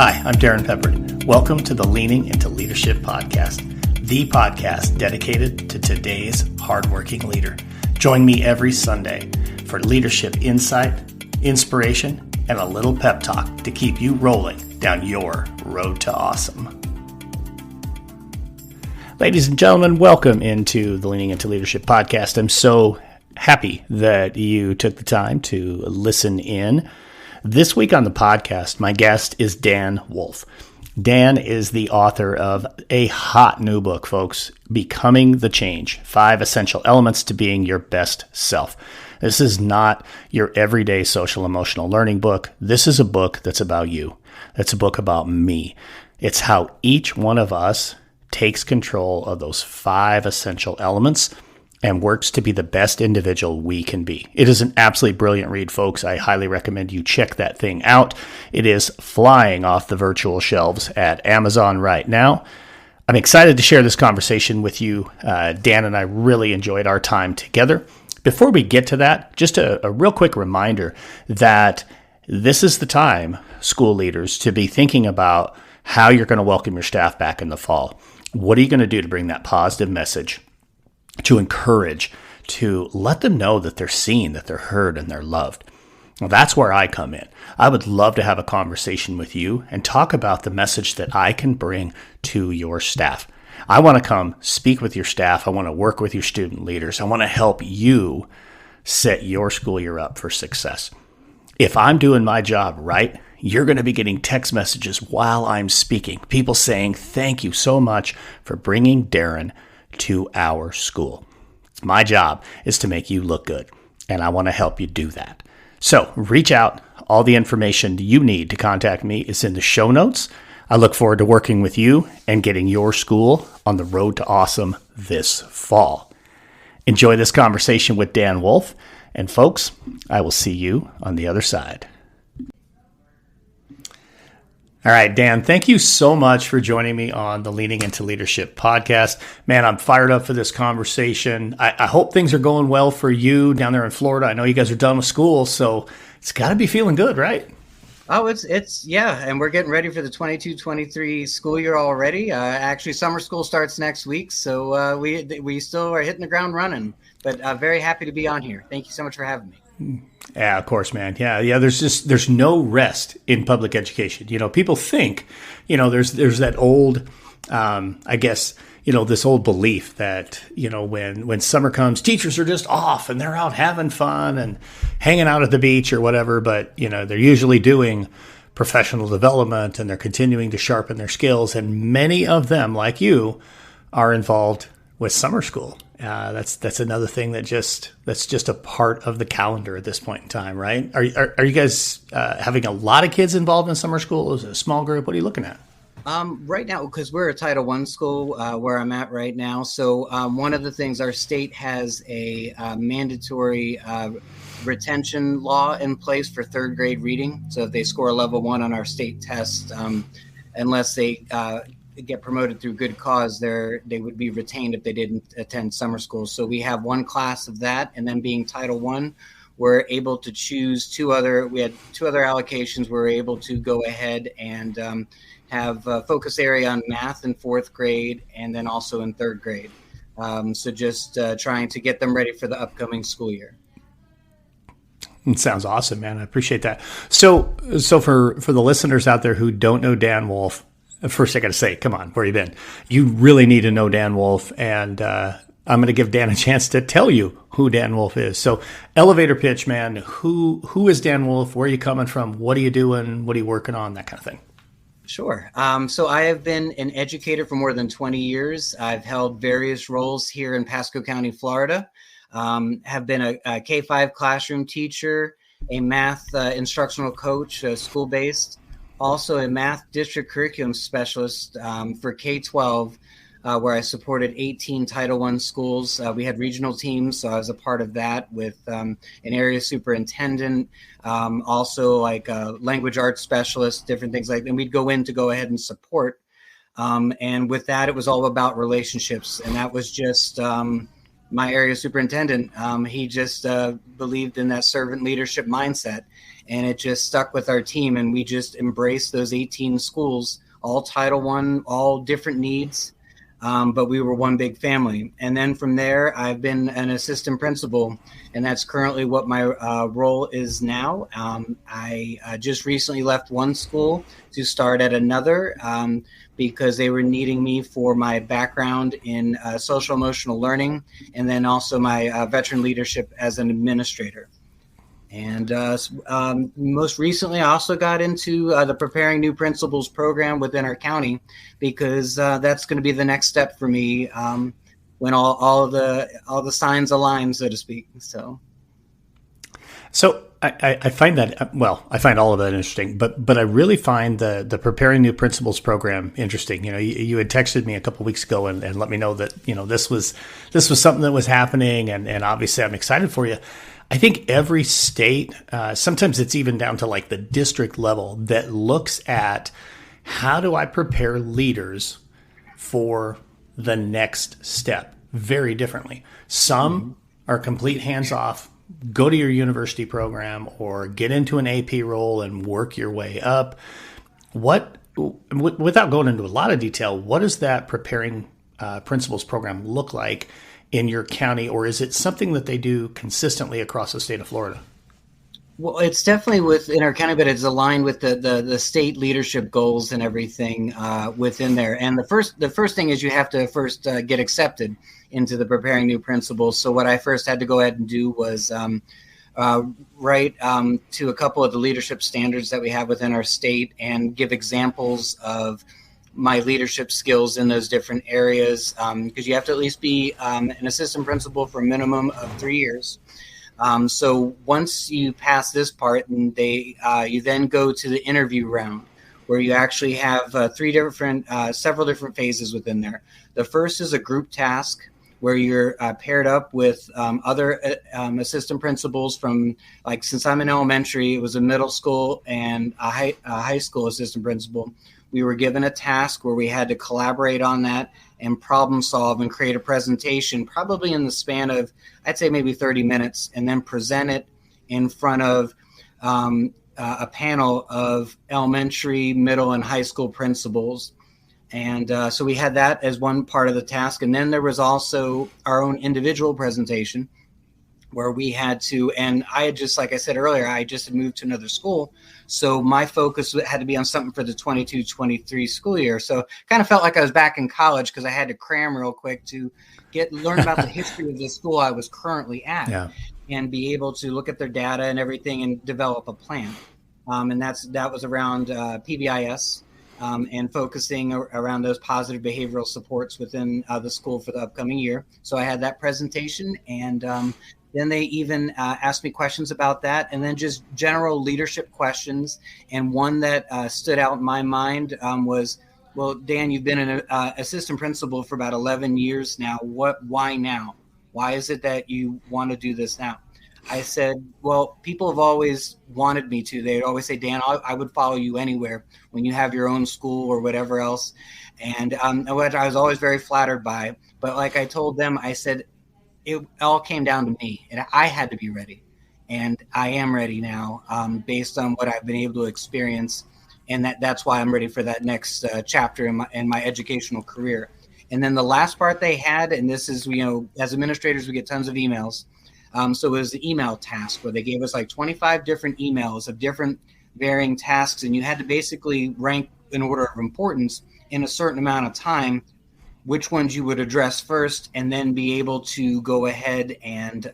Hi, I'm Darrin Peppard. Welcome to the Leaning into Leadership podcast, the podcast dedicated to today's hardworking leader. Join me every Sunday for leadership insight, inspiration, and a little pep talk to keep you rolling down your road to awesome. Ladies and gentlemen, welcome into the Leaning into Leadership podcast. I'm so happy that you took the time to listen in. This week on the podcast, my guest is Dan Wolfe. Dan is the author of a hot new book, folks, Becoming the Change, 5 Essential Elements to Being Your Best Self. This is not your everyday social emotional learning book. This is a book that's about you. It's a book about me. It's how each one of us takes control of those 5 essential elements and works to be the best individual we can be. It is an absolutely brilliant read, folks. I highly recommend you check that thing out. It is flying off the virtual shelves at Amazon right now. I'm excited to share this conversation with you. Dan and I really enjoyed our time together. Before we get to that, just a real quick reminder that this is the time, school leaders, to be thinking about how you're going to welcome your staff back in the fall. What are you going to do to bring that positive message, to encourage, to let them know that they're seen, that they're heard, and they're loved? Well, that's where I come in. I would love to have a conversation with you and talk about the message that I can bring to your staff. I want to come speak with your staff. I want to work with your student leaders. I want to help you set your school year up for success. If I'm doing my job right, you're going to be getting text messages while I'm speaking. People saying, thank you so much for bringing Darrin to our school. My job is to make you look good, and I want to help you do that. So reach out. All the information you need to contact me is in the show notes. I look forward to working with you and getting your school on the road to awesome this fall. Enjoy this conversation with Dan Wolfe. And folks, I will see you on the other side. All right, Dan, thank you so much for joining me on the Leaning into Leadership podcast. Man, I'm fired up for this conversation. I hope things are going well for you down there in Florida. I know you guys are done with school, so it's got to be feeling good, right? Oh, yeah, and we're getting ready for the 22-23 school year already. Actually, summer school starts next week, so we still are hitting the ground running. But very happy to be on here. Thank you so much for having me. Yeah, of course, man. Yeah. There's no rest in public education. You know, people think, there's that old, this old belief that, when summer comes, teachers are just off and they're out having fun and hanging out at the beach or whatever. But, they're usually doing professional development and they're continuing to sharpen their skills. And many of them, like you, are involved with summer school. That's another thing that's just a part of the calendar at this point in time, right? Are you guys having a lot of kids involved in summer school? Is it a small group? What are you looking at? Right now, because we're a Title I school where I'm at right now. So one of the things, our state has a mandatory retention law in place for third grade reading. So if they score a level 1 on our state test, unless they get promoted through good cause, they would be retained if they didn't attend summer school. So we have one class of that, and then being Title I, we're able to choose we had 2 other allocations. We're able to go ahead and have a focus area on math in 4th grade and then also in 3rd grade. So just trying to get them ready for the upcoming school year. It sounds awesome, man. I appreciate that. So for the listeners out there who don't know Dan Wolfe, first, I got to say, come on, where you been? You really need to know Dan Wolfe, and I'm going to give Dan a chance to tell you who Dan Wolfe is. So, elevator pitch, man. Who is Dan Wolfe? Where are you coming from? What are you doing? What are you working on? That kind of thing. Sure. So I have been an educator for more than 20 years. I've held various roles here in Pasco County, Florida. Have been a K-5 classroom teacher, a math instructional coach, school-based. Also a math district curriculum specialist for K-12, where I supported 18 Title I schools. We had regional teams, so I was a part of that with an area superintendent, also like a language arts specialist, different things like that. And we'd go ahead and support. And with that, it was all about relationships. And that was just my area superintendent, he just believed in that servant leadership mindset, and it just stuck with our team. And we just embraced those 18 schools, all Title I, all different needs. But we were one big family. And then from there, I've been an assistant principal, and that's currently what my role is now. I just recently left one school to start at another because they were needing me for my background in social emotional learning, and then also my veteran leadership as an administrator. And most recently, I also got into the Preparing New Principals program within our county, because that's going to be the next step for me when all the signs align, so to speak. So I find that, I find all of that interesting, but I really find the Preparing New Principals program interesting. You had texted me a couple of weeks ago and let me know that this was something that was happening, and obviously I'm excited for you. I think every state, sometimes it's even down to like the district level, that looks at how do I prepare leaders for the next step very differently. Some are complete hands-off, go to your university program or get into an AP role and work your way up. Without going into a lot of detail, what does that Preparing Principals program look like in your county, or is it something that they do consistently across the state of Florida? Well, it's definitely within our county, but it's aligned with the state leadership goals and everything within there. And the first thing is you have to first get accepted into the Preparing New Principals. So what I first had to go ahead and do was write to a couple of the leadership standards that we have within our state and give examples of my leadership skills in those different areas, because you have to at least be an assistant principal for a minimum of 3 years. So once you pass this part, and you then go to the interview round, where you actually have several different phases within there. The first is a group task, where you're paired up with other assistant principals from, like, since I'm in elementary, it was a middle school and a high school assistant principal. We were given a task where we had to collaborate on that and problem solve and create a presentation, probably in the span of, I'd say, maybe 30 minutes, and then present it in front of a panel of elementary, middle, and high school principals. And so we had that as one part of the task. And then there was also our own individual presentation, where we had to, and I had just, like I said earlier, I just had moved to another school. So my focus had to be on something for the 22-23 school year. So kind of felt like I was back in college, because I had to cram real quick to learn about the history of the school I was currently at, and be able to look at their data and everything and develop a plan. And that was around PBIS, and focusing around those positive behavioral supports within the school for the upcoming year. So I had that presentation, and then they even asked me questions about that, and then just general leadership questions. And one that stood out in my mind was, well, Dan, you've been an assistant principal for about 11 years now. Why now? Why is it that you want to do this now? I said, well, people have always wanted me to. They'd always say, Dan, I would follow you anywhere when you have your own school or whatever else. And which I was always very flattered by. But like I told them, I said, it all came down to me, and I had to be ready. And I am ready now, based on what I've been able to experience. And that's why I'm ready for that next chapter in my educational career. And then the last part they had, and this is, as administrators, we get tons of emails. So it was the email task, where they gave us like 25 different emails of different varying tasks, and you had to basically rank in order of importance in a certain amount of time which ones you would address first, and then be able to go ahead and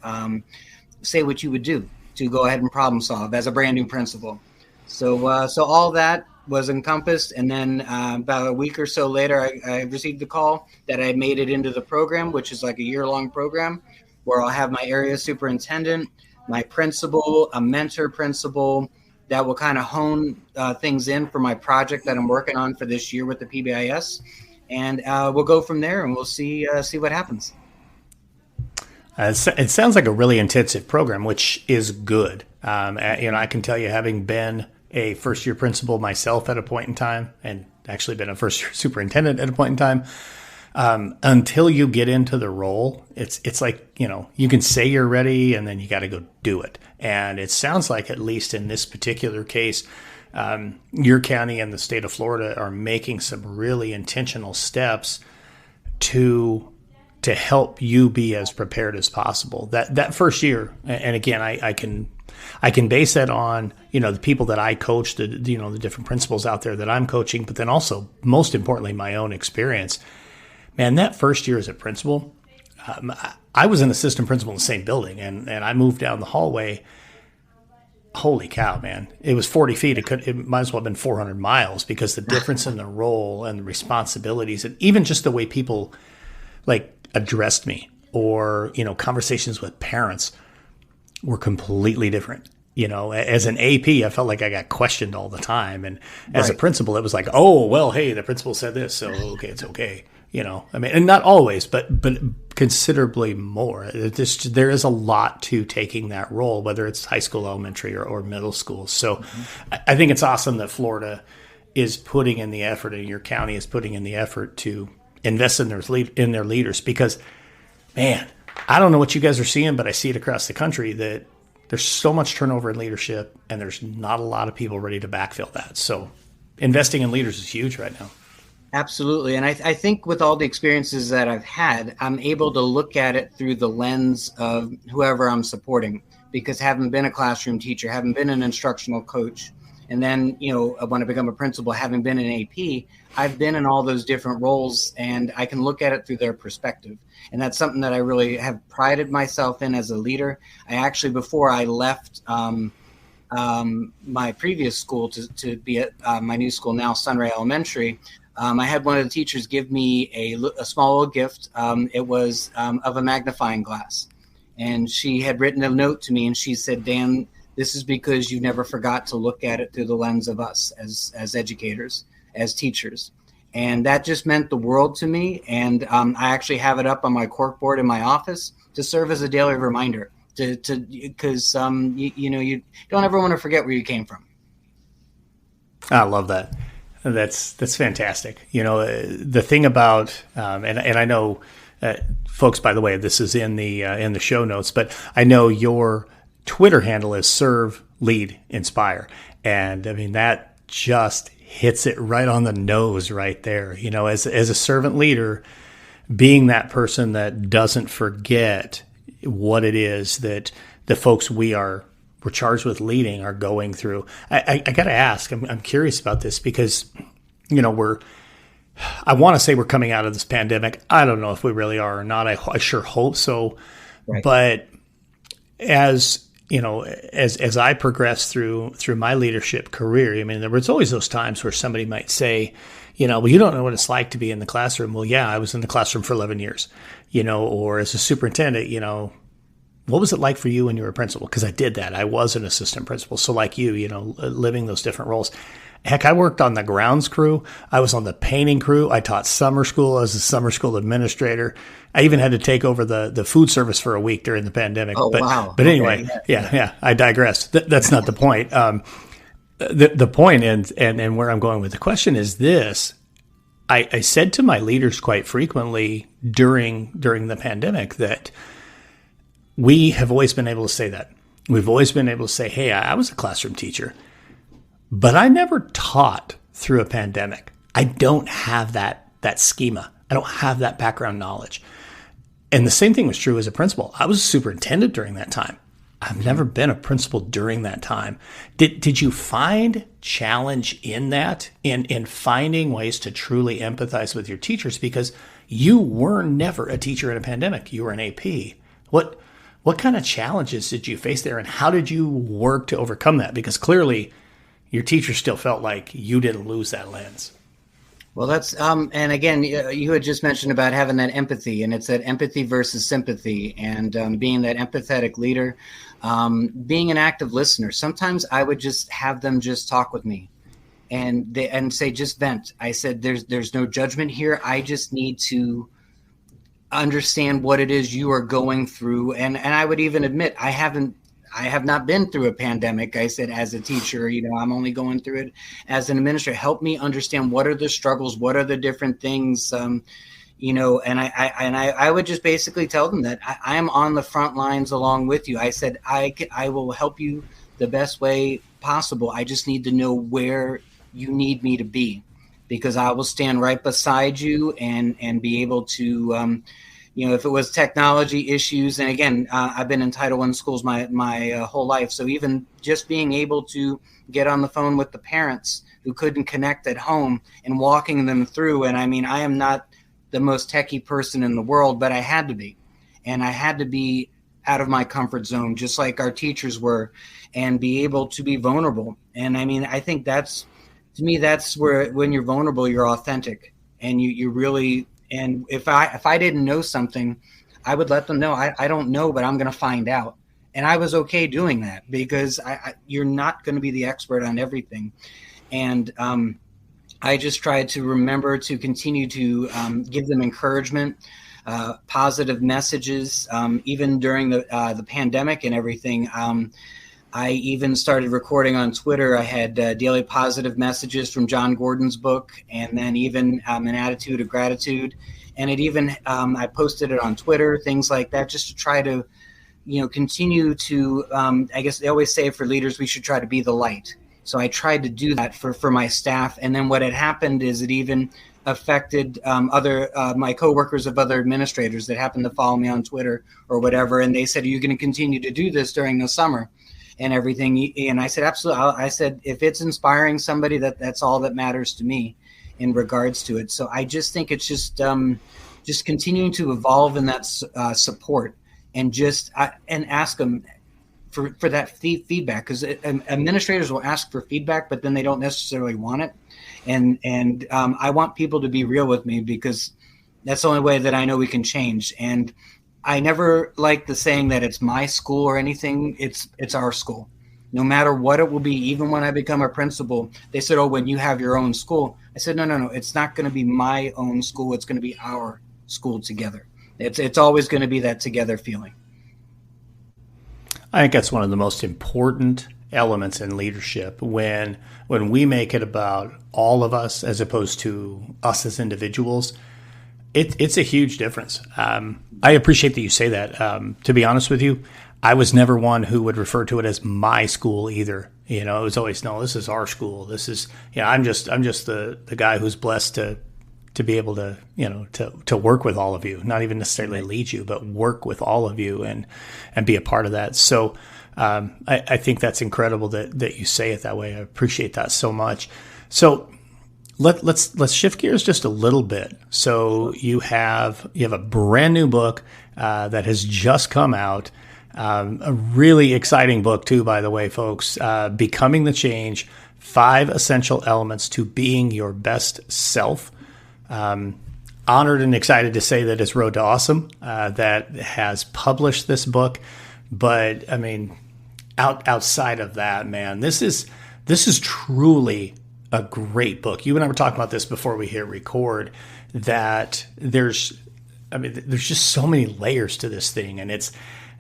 say what you would do to go ahead and problem solve as a brand new principal. So all that was encompassed, and then about a week or so later, I received the call that I made it into the program, which is like a year-long program, where I'll have my area superintendent, my principal, a mentor principal, that will kind of hone things in for my project that I'm working on for this year with the PBIS. And we'll go from there, and we'll see what happens. It sounds like a really intensive program, which is good. I can tell you, having been a first-year principal myself at a point in time, and actually been a first-year superintendent at a point in time, Until you get into the role, it's like, you can say you're ready and then you got to go do it. And it sounds like, at least in this particular case, your county and the state of Florida are making some really intentional steps to help you be as prepared as possible. That first year, and again, I can base that on, the people that I coach, the different principals out there that I'm coaching, but then also, most importantly, my own experience. Man, that first year as a principal, I was an assistant principal in the same building, and I moved down the hallway. Holy cow, man. It was 40 feet. It might as well have been 400 miles, because the difference in the role and the responsibilities, and even just the way people addressed me, or, conversations with parents were completely different. As an AP, I felt like I got questioned all the time. And as a principal, it was like, oh, well, hey, the principal said this, so okay, it's okay. And not always, but considerably more. There is a lot to taking that role, whether it's high school, elementary, or middle school. So I think it's awesome that Florida is putting in the effort, and your county is putting in the effort to invest in their leaders, because, man, I don't know what you guys are seeing, but I see it across the country that there's so much turnover in leadership, and there's not a lot of people ready to backfill that. So investing in leaders is huge right now. Absolutely. And I think with all the experiences that I've had, I'm able to look at it through the lens of whoever I'm supporting, because having been a classroom teacher, having been an instructional coach, and then, when I become a principal, having been an AP, I've been in all those different roles, and I can look at it through their perspective. And that's something that I really have prided myself in as a leader. I actually, before I left my previous school to be at my new school now, Sunray Elementary, I had one of the teachers give me a small little gift. It was of a magnifying glass. And she had written a note to me, and she said, Dan, this is because you never forgot to look at it through the lens of us as educators, as teachers. And that just meant the world to me. And I actually have it up on my corkboard in my office to serve as a daily reminder, because you don't ever want to forget where you came from. I love that. That's fantastic. The thing about, and I know, folks, by the way, this is in the show notes, but I know your Twitter handle is Serve, Lead, Inspire. And I mean, that just hits it right on the nose right there. As a servant leader, being that person that doesn't forget what it is that the folks we're charged with leading are going through. I got to ask, I'm curious about this, because, I want to say we're coming out of this pandemic. I don't know if we really are or not. I sure hope so. Right. But as I progress through my leadership career, I mean, there was always those times where somebody might say, well, you don't know what it's like to be in the classroom. Well, yeah, I was in the classroom for 11 years, or as a superintendent, what was it like for you when you were a principal? Because I did that. I was an assistant principal. So like you, living those different roles. Heck, I worked on the grounds crew. I was on the painting crew. I taught summer school as a summer school administrator. I even had to take over the food service for a week during the pandemic. Oh, wow. But anyway, okay. Yeah, I digress. That's not the point. The point and where I'm going with the question is this. I said to my leaders quite frequently during the pandemic that we have always been able to say that. We've always been able to say, hey, I was a classroom teacher, but I never taught through a pandemic. I don't have that schema. I don't have that background knowledge. And the same thing was true as a principal. I was a superintendent during that time. I've never been a principal during that time. Did you find challenge in that, in finding ways to truly empathize with your teachers? Because you were never a teacher in a pandemic. You were an AP. What kind of challenges did you face there, and how did you work to overcome that? Because clearly your teacher still felt like you didn't lose that lens. Well, that's, and again, you had just mentioned about having that empathy, and it's that empathy versus sympathy, and being that empathetic leader, being an active listener. Sometimes I would just have them just talk with me and say, just vent. I said, there's no judgment here. I just need to understand what it is you are going through. And I would even admit, I have not been through a pandemic. I said, as a teacher, I'm only going through it as an administrator. Help me understand, what are the struggles? What are the different things? I would just basically tell them that I am on the front lines along with you. I said, I will help you the best way possible. I just need to know where you need me to be, because I will stand right beside you and be able to, if it was technology issues, and again, I've been in Title I schools my whole life. So even just being able to get on the phone with the parents who couldn't connect at home and walking them through. And I mean, I am not the most techie person in the world, but I had to be. And I had to be out of my comfort zone, just like our teachers were, and be able to be vulnerable. And I mean, I think that's where, when you're vulnerable, you're authentic, and you really, and if I didn't know something, I would let them know. I don't know, but I'm going to find out. And I was okay doing that, because you're not going to be the expert on everything. And I just tried to remember to continue to give them encouragement, positive messages, even during the pandemic and everything. I even started recording on Twitter. I had daily positive messages from John Gordon's book, and then even an attitude of gratitude. And it even, I posted it on Twitter, things like that, just to try to, continue to, I guess they always say for leaders, we should try to be the light. So I tried to do that for my staff. And then what had happened is it even affected other my coworkers of other administrators that happened to follow me on Twitter or whatever. And they said, are you going to continue to do this during the summer and everything? And I said, absolutely. I said, if it's inspiring somebody, that's all that matters to me in regards to it. So I just think it's just continuing to evolve in that support, and just and ask them for that feedback, because administrators will ask for feedback, but then they don't necessarily want it. And I want people to be real with me, because that's the only way that I know we can change. And I never like the saying that it's my school or anything. It's our school, no matter what it will be. Even when I become a principal, they said, oh, when you have your own school. I said, no, it's not going to be my own school. It's going to be our school together. It's always going to be that together feeling. I think that's one of the most important elements in leadership, when we make it about all of us as opposed to us as individuals. It's a huge difference. I appreciate that you say that. To be honest with you, I was never one who would refer to it as my school either. It was always, no, this is our school. This is, I'm just the guy who's blessed to be able to, to work with all of you, not even necessarily lead you, but work with all of you and be a part of that. So I think that's incredible that you say it that way. I appreciate that so much. So let's shift gears just a little bit. So you have a brand new book that has just come out. A really exciting book too, by the way, folks. Becoming the Change: 5 Essential Elements to Being Your Best Self. Honored and excited to say that it's Road to Awesome that has published this book. But I mean, outside of that, man, this is truly a great book. You and I were talking about this before we hit record, that there's just so many layers to this thing. And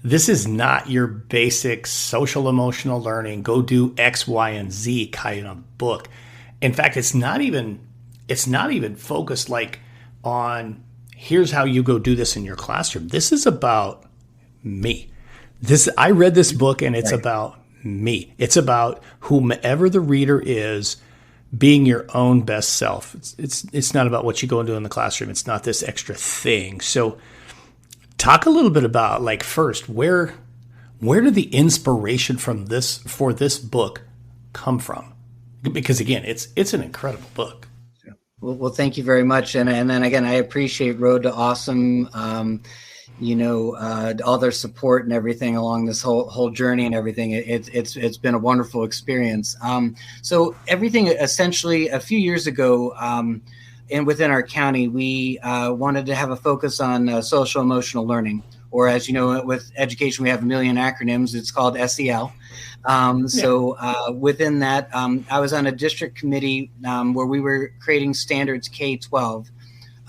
this is not your basic social emotional learning, go do X, Y, and Z kind of book. In fact, it's not even focused like on here's how you go do this in your classroom. This is about me. I read this book, and it's about me. It's about whomever the reader is, being your own best self. It's not about what you go and do in the classroom. It's not this extra thing. So talk a little bit about, like, first, where did the inspiration for this book come from? Because again, it's an incredible book. Well, thank you very much. And then again, I appreciate Road to Awesome, all their support and everything along this whole journey and everything. It's been a wonderful experience. So everything, essentially, a few years ago, and within our county, we wanted to have a focus on social emotional learning, or, as you know, with education, we have a million acronyms. It's called SEL. So within that, I was on a district committee where we were creating standards K-12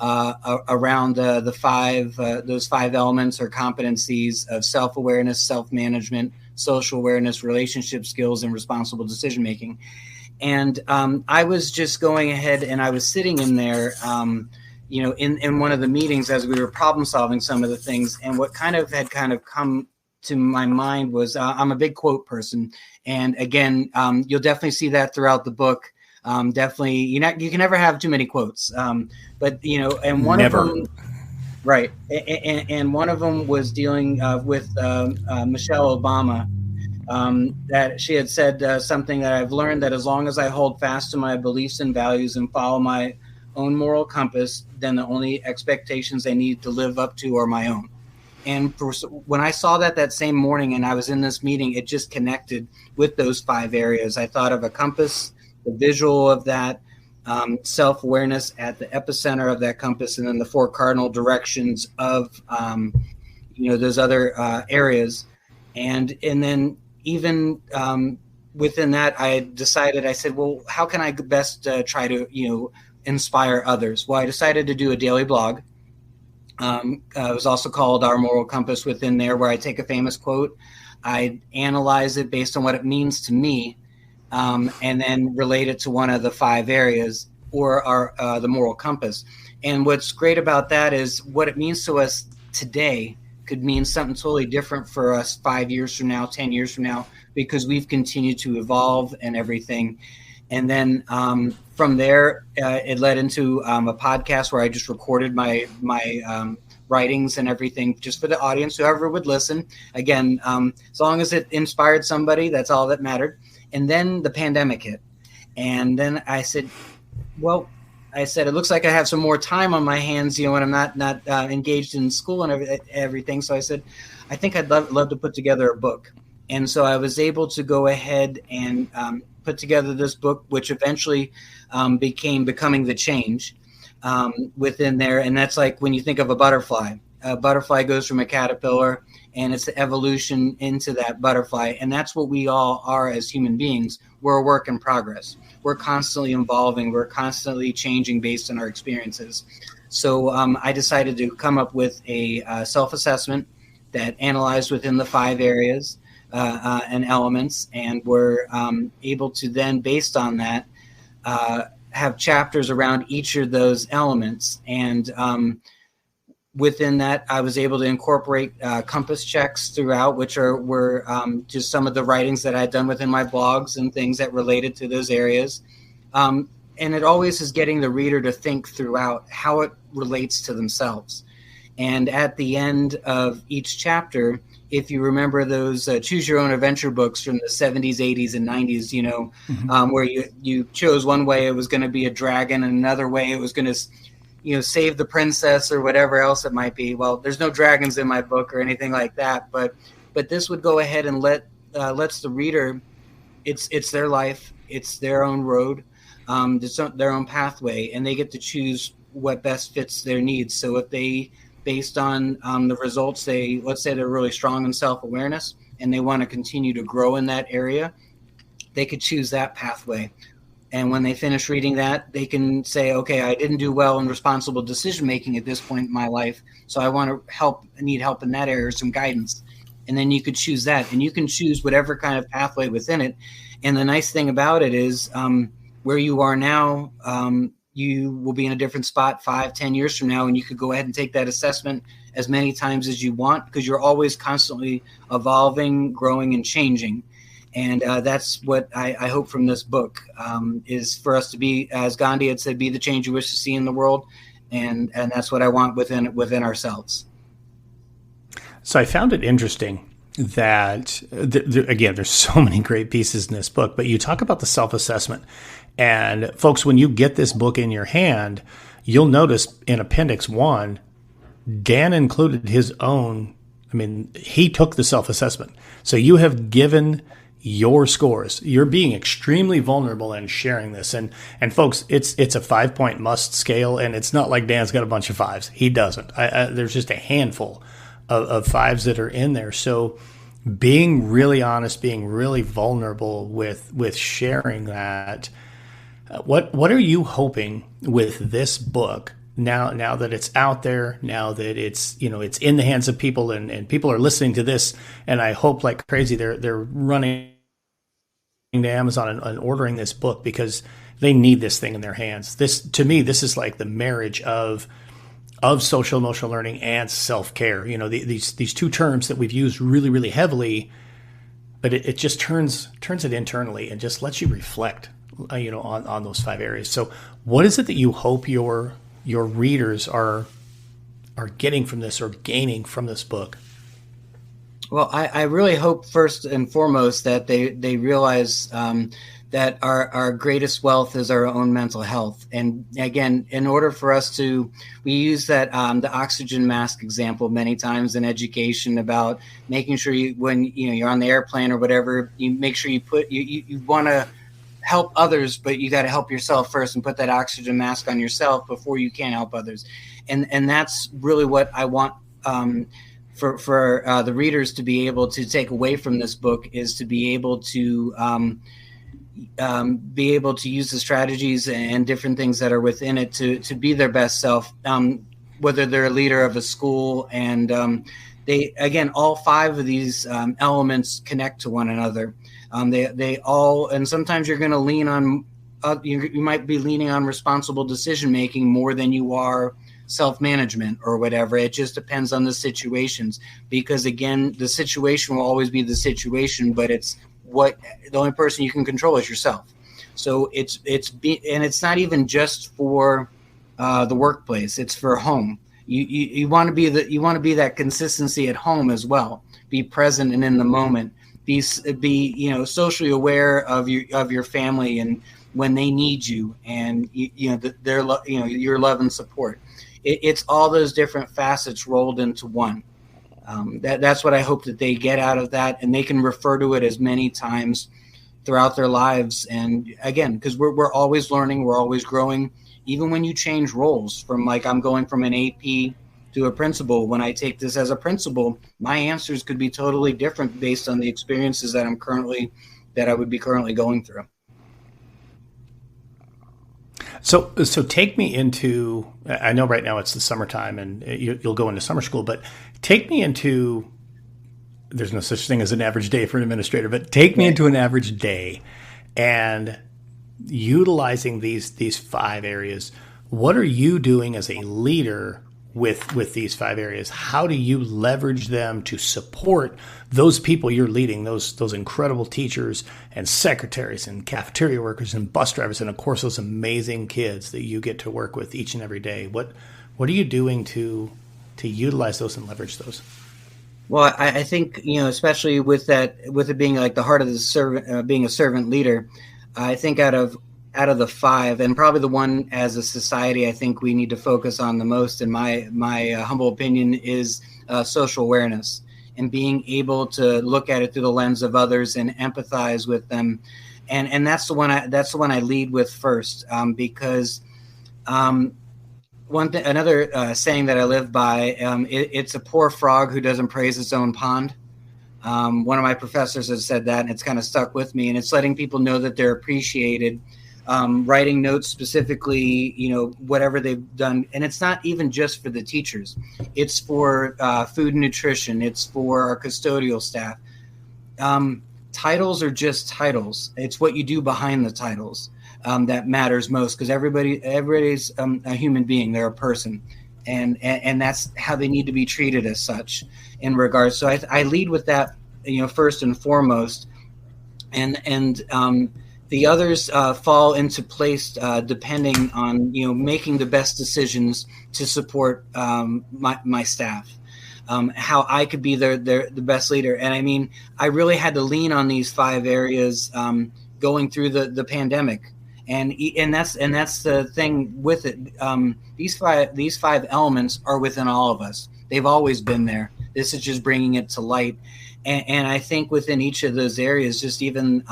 around those 5 elements or competencies of self-awareness, self-management, social awareness, relationship skills, and responsible decision-making. And I was just going ahead, and I was sitting in there, in one of the meetings as we were problem solving some of the things, and what had come to my mind was I'm a big quote person. And again, you'll definitely see that throughout the book. Definitely, you can never have too many quotes. But and one Never. of them, right, and one of them was dealing with Michelle Obama. That she had said something that I've learned, that as long as I hold fast to my beliefs and values and follow my own moral compass, then the only expectations I need to live up to are my own. And when I saw that same morning and I was in this meeting, it just connected with those 5 areas. I thought of a compass, the visual of that, self-awareness at the epicenter of that compass, and then the 4 cardinal directions of, those other areas. And then even within that, I said, well, how can I best try to, inspire others? Well, I decided to do a daily blog. It was also called Our Moral Compass within there, where I take a famous quote, I analyze it based on what it means to me, and then relate it to one of the 5 areas, or the moral compass. And what's great about that is what it means to us today could mean something totally different for us 5 years from now, 10 years from now, because we've continued to evolve and everything. And then from there, it led into a podcast where I just recorded my writings and everything, just for the audience, whoever would listen. Again, as long as it inspired somebody, that's all that mattered. And then the pandemic hit. And then I said, it looks like I have some more time on my hands, when I'm not engaged in school and everything. So I said, I think I'd love to put together a book. And so I was able to go ahead and put together this book, which eventually becoming the change within there. And that's like when you think of a butterfly goes from a caterpillar, and it's the evolution into that butterfly. And that's what we all are as human beings. We're a work in progress. We're constantly evolving. We're constantly changing based on our experiences. So I decided to come up with a self-assessment that analyzed within the 5 areas and elements, and we're able to then, based on that, have chapters around each of those elements. And within that, I was able to incorporate compass checks throughout, which were just some of the writings that I had done within my blogs and things that related to those areas. And it always is getting the reader to think throughout how it relates to themselves. And at the end of each chapter, if you remember those choose your own adventure books from the 70s, 80s, and 90s, mm-hmm. Where you chose one way, it was going to be a dragon, and another way it was going to, save the princess or whatever else it might be. Well, there's no dragons in my book or anything like that, but this would go ahead and lets the reader, it's their life, it's their own road, it's their own pathway, and they get to choose what best fits their needs. So if they, based on the results, let's say they're really strong in self-awareness and they want to continue to grow in that area, they could choose that pathway. And when they finish reading that, they can say, okay, I didn't do well in responsible decision-making at this point in my life, so I need help in that area, some guidance. And then you could choose that, and you can choose whatever kind of pathway within it. And the nice thing about it is where you are now, you will be in a different spot 5-10 years from now, and you could go ahead and take that assessment as many times as you want, because you're always constantly evolving, growing, and changing. And that's what I hope from this book, is for us to be, as Gandhi had said, be the change you wish to see in the world. And that's what I want within ourselves. So I found it interesting that, again, there's so many great pieces in this book, but you talk about the self-assessment. And folks, when you get this book in your hand, you'll notice in Appendix 1, Dan included his own, he took the self-assessment. So you have given your scores. You're being extremely vulnerable in sharing this. And folks, it's a 5-point must scale, and it's not like Dan's got a bunch of 5s. He doesn't. There's just a handful of 5s that are in there. So being really honest, being really vulnerable with sharing that. What are you hoping with this book now that it's out there, now that it's in the hands of people and people are listening to this, and I hope like crazy they're running to Amazon and ordering this book because they need this thing in their hands. This, to me, this is like the marriage of social emotional learning and self-care. You know, these two terms that we've used really, really heavily, but it just turns it internally and just lets you reflect, on those 5 areas. So what is it that you hope your readers are getting from this or gaining from this book? Well, I really hope first and foremost that they realize that our greatest wealth is our own mental health. And again, in order for us we use that the oxygen mask example many times in education about making sure when you're on the airplane or whatever, you make sure you want to help others, but you got to help yourself first and put that oxygen mask on yourself before you can help others. And that's really what I want for the readers to be able to take away from this book, is to be able to use the strategies and different things that are within it to be their best self, whether they're a leader of a school. And all 5 of these elements connect to one another. They all, and sometimes you're going to lean on, you might be leaning on responsible decision making more than you are self-management or whatever. It just depends on the situations, because again, the situation will always be the situation, but the only person you can control is yourself. So it's not even just for the workplace; it's for home. You want to be that consistency at home as well. Be present and in the moment. Be socially aware of your family and when they need you, and your love and support. It's all those different facets rolled into one. That's what I hope that they get out of that, and they can refer to it as many times throughout their lives. And again, because we're always learning, we're always growing. Even when you change roles, from I'm going from an AP to a principal, when I take this as a principal, my answers could be totally different based on the experiences that I would be currently going through. So take me into, I know right now it's the summertime and you'll go into summer school, but take me into, there's no such thing as an average day for an administrator, but take me into an average day and utilizing these 5 areas. What are you doing as a leader with these 5 areas? How do you leverage them to support those people you're leading, those incredible teachers and secretaries and cafeteria workers and bus drivers, and of course those amazing kids that you get to work with each and every day? What are you doing to utilize those and leverage those? Well, I think especially with it being like the heart of the servant, being a servant leader, I think out of the 5, and probably the one as a society I think we need to focus on the most, in my humble opinion, is social awareness, and being able to look at it through the lens of others and empathize with them. And that's the one I lead with first, because another saying that I live by, it's a poor frog who doesn't praise its own pond. One of my professors has said that, and it's kind of stuck with me, and it's letting people know that they're appreciated. Writing notes specifically, whatever they've done. And it's not even just for the teachers. It's for food and nutrition. It's for our custodial staff. Titles are just titles. It's what you do behind the titles that matters most, because everybody's a human being. They're a person. And that's how they need to be treated as such in regards. So I lead with that, first and foremost. And the others fall into place depending on making the best decisions to support my staff, how I could be the best leader. And I mean, I really had to lean on these 5 areas going through the pandemic, and that's the thing with it. These five elements are within all of us. They've always been there. This is just bringing it to light, and I think within each of those areas, just even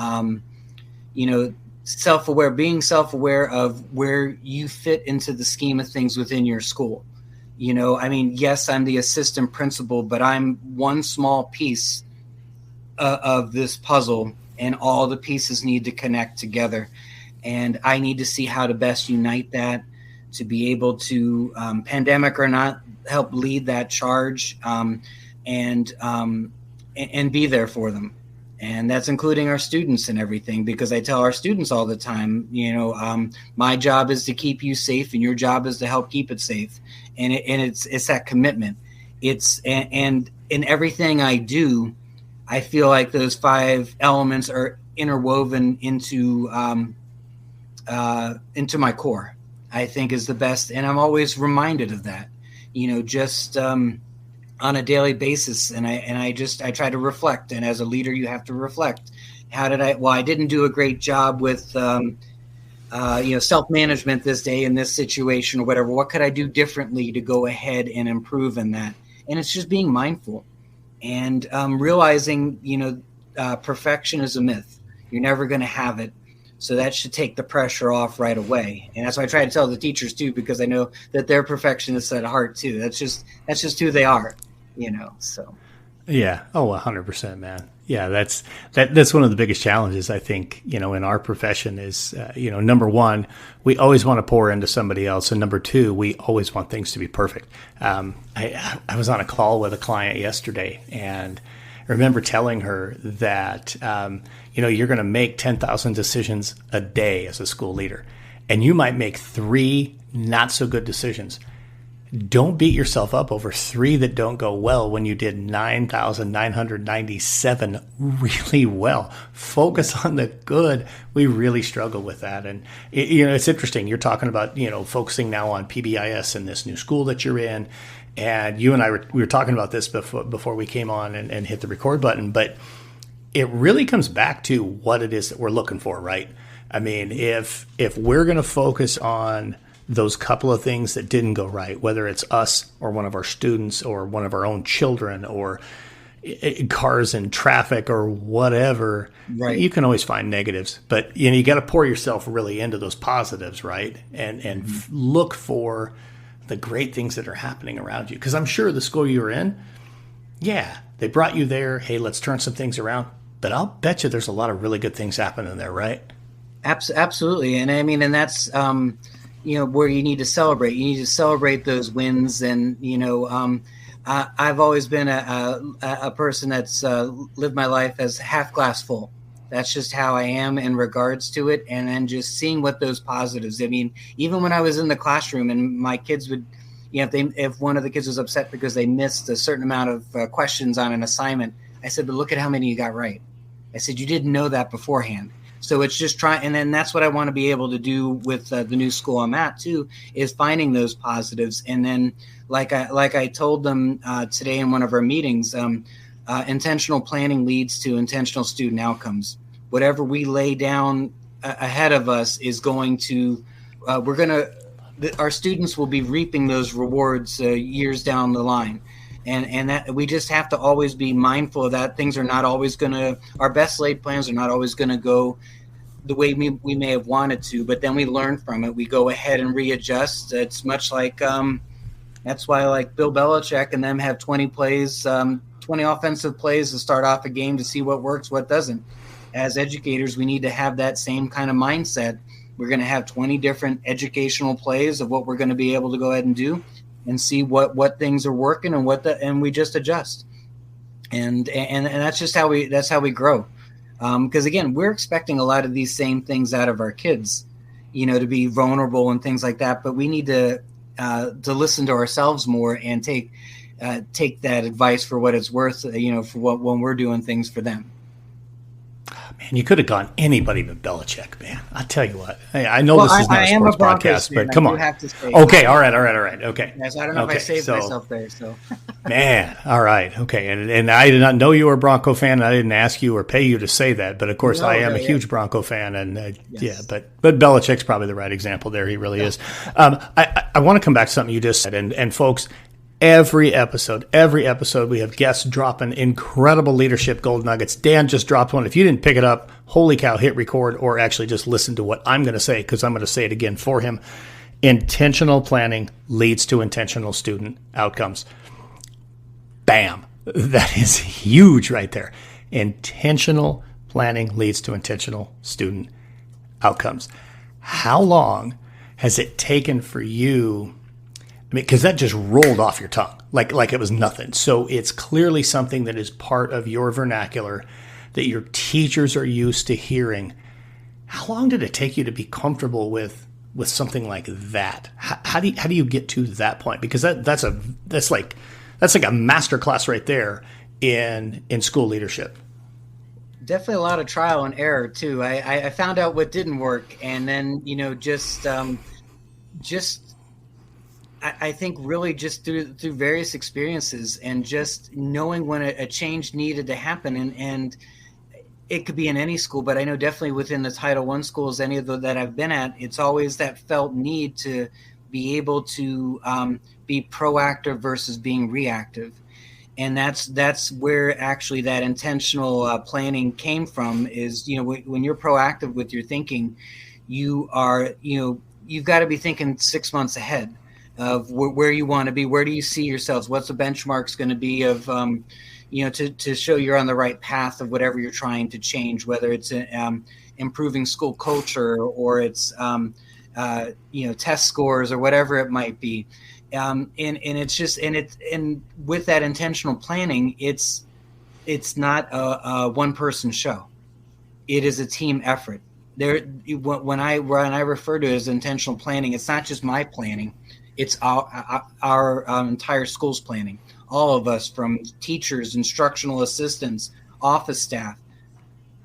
being self-aware of where you fit into the scheme of things within your school. Yes, I'm the assistant principal, but I'm one small piece of this puzzle, and all the pieces need to connect together. And I need to see how to best unite that to be able to, pandemic or not, help lead that charge and be there for them. And that's including our students and everything, because I tell our students all the time, my job is to keep you safe and your job is to help keep it safe. And it's that commitment. And in everything I do, I feel like those 5 elements are interwoven into my core, I think is the best. And I'm always reminded of that, just on a daily basis. And I try to reflect. And as a leader, you have to reflect. I didn't do a great job with, self-management this day in this situation or whatever. What could I do differently to go ahead and improve in that? And it's just being mindful and realizing, perfection is a myth. You're never going to have it. So that should take the pressure off right away. And that's what I try to tell the teachers too, because I know that they're perfectionists at heart too. That's just who they are, so. Yeah. Oh, 100%, man. Yeah. That's one of the biggest challenges, I think, in our profession is, number one, we always want to pour into somebody else. And number two, we always want things to be perfect. I was on a call with a client yesterday, and I remember telling her that, you're going to make 10,000 decisions a day as a school leader, and you might make 3 not so good decisions. Don't beat yourself up over 3 that don't go well when you did 9,997 really well. Focus on the good. We really struggle with that. And, it's interesting. You're talking about, focusing now on PBIS in this new school that you're in. And you and I we were talking about this before we came on and hit the record button. But it really comes back to what it is that we're looking for, right? I mean, if we're going to focus on those couple of things that didn't go right, whether it's us or one of our students or one of our own children or cars in traffic or whatever, right, you can always find negatives. But you got to pour yourself really into those positives, right? And look for the great things that are happening around you. Because I'm sure the school you were in, yeah, they brought you there. Hey, let's turn some things around. But I'll bet you there's a lot of really good things happening there, right? Absolutely. And I mean, and that's, where you need to celebrate. You need to celebrate those wins. And, I've always been a person that's lived my life as half glass full. That's just how I am in regards to it. And then just seeing what those positives, I mean, even when I was in the classroom and my kids would, if one of the kids was upset because they missed a certain amount of questions on an assignment, I said, but look at how many you got right. I said, you didn't know that beforehand. So it's just and then that's what I want to be able to do with the new school I'm at too, is finding those positives. And then like I told them today in one of our meetings, intentional planning leads to intentional student outcomes. Whatever we lay down ahead of us is going to, our students will be reaping those rewards years down the line. And that we just have to always be mindful of that. Things are not always our best laid plans are not always going to go the way we may have wanted to, but then we learn from it. We go ahead and readjust. It's much like, that's why like Bill Belichick and them have 20 plays, 20 offensive plays to start off a game to see what works, what doesn't. As educators, we need to have that same kind of mindset. We're going to have 20 different educational plays of what we're going to be able to go ahead and do, and see what things are working and and we just adjust. And that's just how we grow. Because again, we're expecting a lot of these same things out of our kids, to be vulnerable and things like that. But we need to listen to ourselves more and take that advice for what it's worth, for when we're doing things for them. Man, you could have gone anybody but Belichick, man. I tell you what. I know this is not a sports podcast, but come on. Okay, all right. Okay. Yes, I don't know if I saved myself there. So, man, all right, okay. And I did not know you were a Bronco fan. And I didn't ask you or pay you to say that, but of course I am a huge Bronco fan, and yes. But Belichick's probably the right example there. He really is. I want to come back to something you just said, and folks. Every episode, we have guests dropping incredible leadership gold nuggets. Dan just dropped one. If you didn't pick it up, holy cow, hit record or actually just listen to what I'm going to say, because I'm going to say it again for him. Intentional planning leads to intentional student outcomes. Bam. That is huge right there. Intentional planning leads to intentional student outcomes. How long has it taken for you? Because that just rolled off your tongue like it was nothing. So it's clearly something that is part of your vernacular that your teachers are used to hearing. How long did it take you to be comfortable with something like that? How do you get to that point? Because that's like a master class right there in school leadership. Definitely a lot of trial and error too. I found out what didn't work, and then I think really just through various experiences and just knowing when a change needed to happen, and it could be in any school, but I know definitely within the Title I schools, any of that I've been at, it's always that felt need to be able to be proactive versus being reactive. And that's where actually that intentional planning came from is, when you're proactive with your thinking, you've got to be thinking 6 months ahead of where you want to be. Where do you see yourselves? What's the benchmarks going to be of, to show you're on the right path of whatever you're trying to change, whether it's improving school culture or it's, test scores or whatever it might be. And it's just, and with that intentional planning, it's not a one person show. It is a team effort. When I refer to it as intentional planning, it's not just my planning. It's our entire school's planning. All of us, from teachers, instructional assistants, office staff,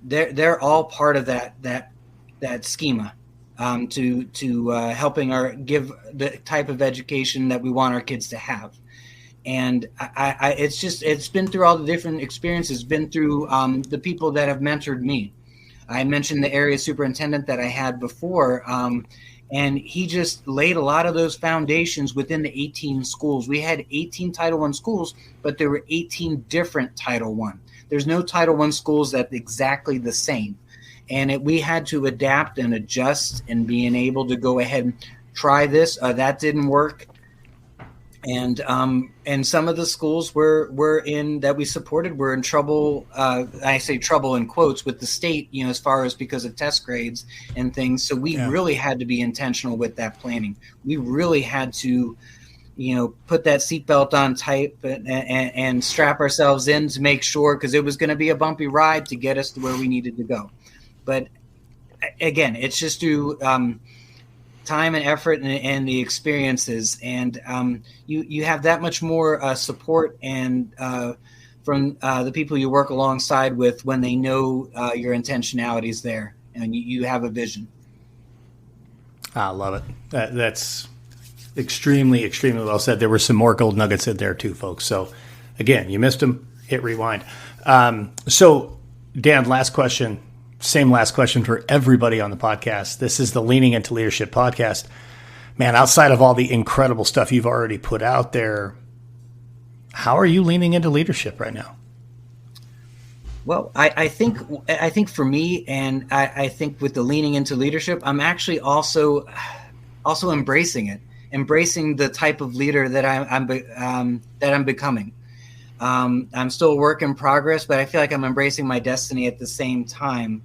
they're all part of that schema. To helping give the type of education that we want our kids to have. And it's been through all the different experiences, been through the people that have mentored me. I mentioned the area superintendent that I had before, and he just laid a lot of those foundations within the 18 schools. We had 18 Title I schools, but there were 18 different Title I. There's no Title I schools that's exactly the same. And we had to adapt and adjust and being able to go ahead and try this. That didn't work. And some of the schools that we supported were in trouble. I say trouble in quotes with the state, as far as because of test grades and things. So we really had to be intentional with that planning. We really had to, put that seatbelt on tight and strap ourselves in to make sure, because it was going to be a bumpy ride to get us to where we needed to go. But again, it's just through time and effort and the experiences, and you have that much more support and from the people you work alongside with when they know your intentionality is there and you have a vision. I love it. That's extremely, extremely well said. There were some more gold nuggets in there too, folks. So again, you missed them, hit rewind. So Dan, last question. Same last question for everybody on the podcast. This is the Leaning Into Leadership podcast. Man, outside of all the incredible stuff you've already put out there, how are you leaning into leadership right now? Well, I think for me, and I think with the leaning into leadership, I'm actually also embracing it, embracing the type of leader that I'm becoming. I'm still a work in progress, but I feel like I'm embracing my destiny at the same time.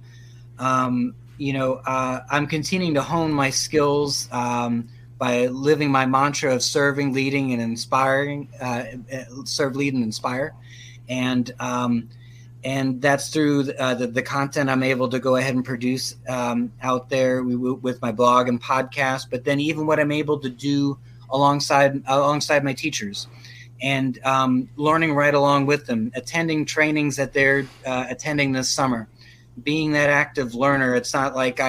I'm continuing to hone my skills by living my mantra of serving, leading, and inspiring. Serve, lead, and inspire, and that's through the content I'm able to go ahead and produce out there with my blog and podcast. But then even what I'm able to do alongside my teachers. And learning right along with them, attending trainings that they're attending this summer, being that active learner. It's not like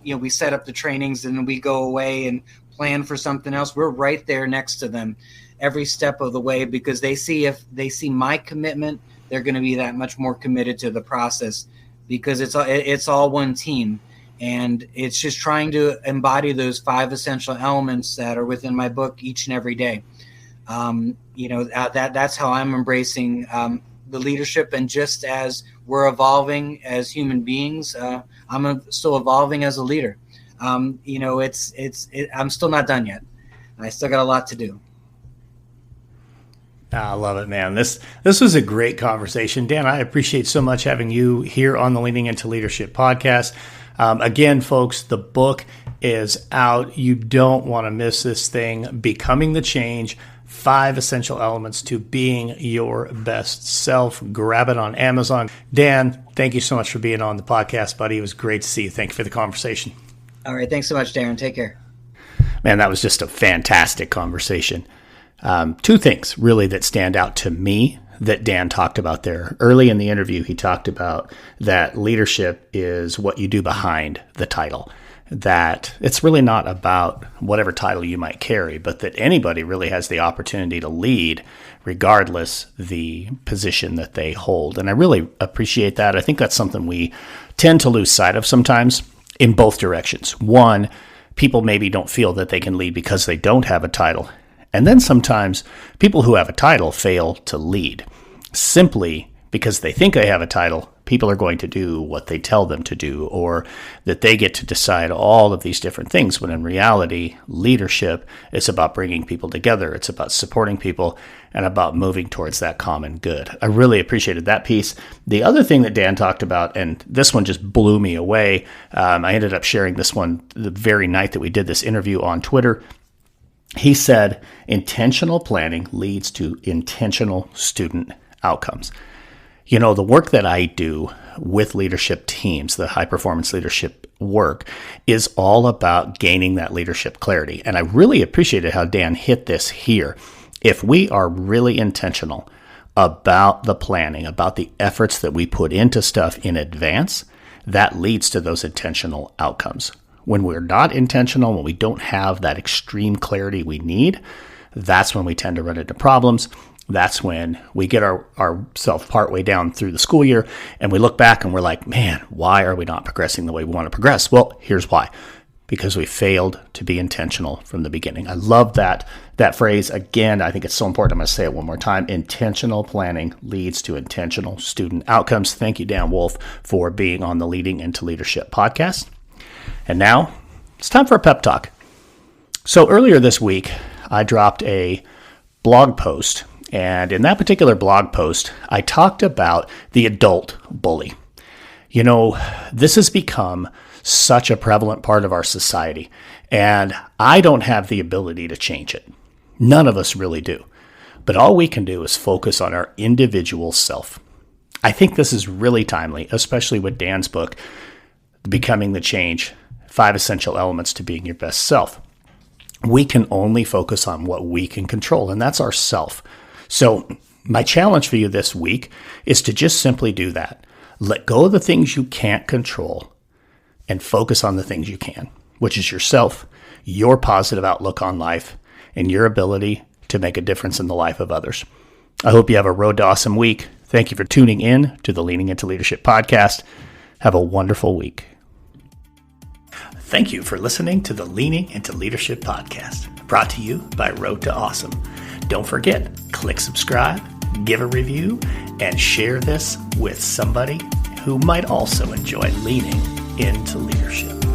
we set up the trainings and we go away and plan for something else. We're right there next to them every step of the way, because if they see my commitment, they're going to be that much more committed to the process, because it's all one team. And it's just trying to embody those 5 essential elements that are within my book each and every day. That's how I'm embracing the leadership. And just as we're evolving as human beings, I'm still evolving as a leader. I'm still not done yet. I still got a lot to do. I love it, man. This was a great conversation. Dan, I appreciate so much having you here on the Leaning Into Leadership podcast. Again, folks, the book is out. You don't want to miss this thing. Becoming the Change, 5 Essential Elements to Being Your Best Self. Grab it on Amazon. Dan, Thank you so much for being on the podcast, buddy. It was great to see you. Thank you for the conversation. All right. Thanks so much, Darrin. Take care. Man, that was just a fantastic conversation. Two things really that stand out to me that Dan talked about there. Early in the interview, he talked about that leadership is what you do behind the title, that it's really not about whatever title you might carry, but that anybody really has the opportunity to lead regardless the position that they hold. And I really appreciate that. I think that's something we tend to lose sight of sometimes in both directions. One, people maybe don't feel that they can lead because they don't have a title. And then sometimes people who have a title fail to lead simply because they think they have a title. People are going to do what they tell them to do, or that they get to decide all of these different things, when in reality, leadership is about bringing people together. It's about supporting people and about moving towards that common good. I really appreciated that piece. The other thing that Dan talked about, and this one just blew me away, I ended up sharing this one the very night that we did this interview on Twitter. He said, intentional planning leads to intentional student outcomes. You know, the work that I do with leadership teams, the high performance leadership work, is all about gaining that leadership clarity. And I really appreciated how Dan hit this here. If we are really intentional about the planning, about the efforts that we put into stuff in advance, that leads to those intentional outcomes. When we're not intentional, when we don't have that extreme clarity we need, that's when we tend to run into problems. That's when we get ourselves partway down through the school year and we look back and we're like, man, why are we not progressing the way we want to progress? Well, here's why. Because we failed to be intentional from the beginning. I love that phrase. Again, I think it's so important. I'm going to say it one more time. Intentional planning leads to intentional student outcomes. Thank you, Dan Wolfe, for being on the Leading into Leadership podcast. And now it's time for a pep talk. So earlier this week, I dropped a blog post. And in that particular blog post, I talked about the adult bully. You know, this has become such a prevalent part of our society, and I don't have the ability to change it. None of us really do. But all we can do is focus on our individual self. I think this is really timely, especially with Dan's book, Becoming the Change, 5 Essential Elements to Being Your Best Self. We can only focus on what we can control, and that's ourself. So my challenge for you this week is to just simply do that. Let go of the things you can't control and focus on the things you can, which is yourself, your positive outlook on life, and your ability to make a difference in the life of others. I hope you have a road to awesome week. Thank you for tuning in to the Leaning into Leadership podcast. Have a wonderful week. Thank you for listening to the Leaning into Leadership podcast, brought to you by Road to Awesome. Don't forget, click subscribe, give a review, and share this with somebody who might also enjoy leaning into leadership.